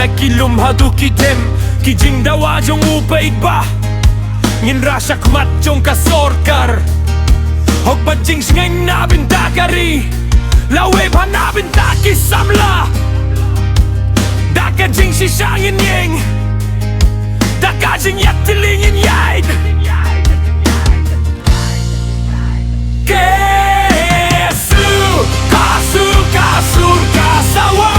kilum hadu kitem kijing dawa jong upaid ba ngin rasyak mat jong kasorkar hok bajing ngeng nabin dakari lawe panabin taki samla dakajing sisangin yeng dakajing yatilingin yaid kesu kasu kasur kasawa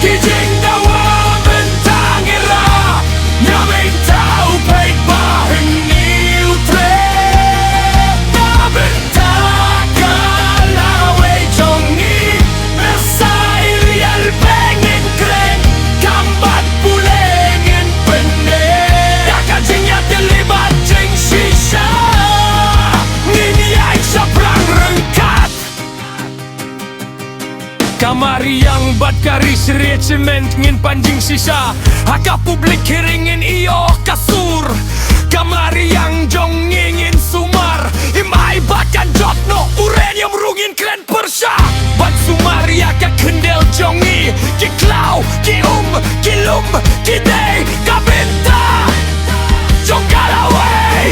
kijing dawa mentangira nyamin tau paid bahin niutre nabin takalawe jongi mesail yal pengen kren kambat pulengin pene dakajing yatilibat jing shisha nginyay sa prang rengkat kamari yang bat karis regiment ngin panjing sisa haka publik hiringin iyo kasur kamari yang jong ngingin sumar imai batkan jotno uranium rungin kren persya bat sumari aka kendel jongi ki klau ki kilum ki day kabinta jong kalaway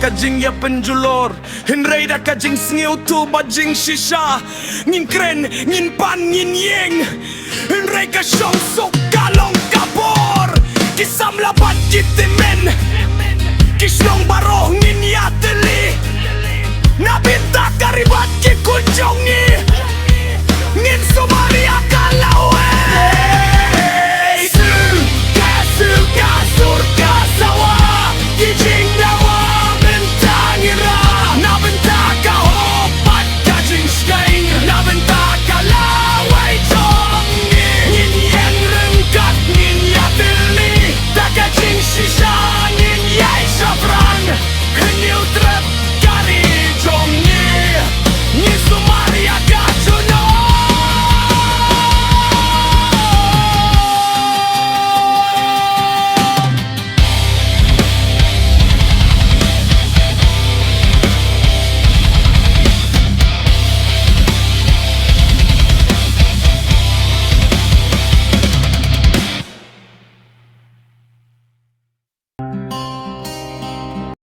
kajing ya penjulur Henry da kajing sengiu tu bajing shisha ngin kren ngin pan ngin yeng Henry ka syong sok kalong kapor kisam labat kitimen kisnong baroh ngin yateli nabinta karibat ki kunjongi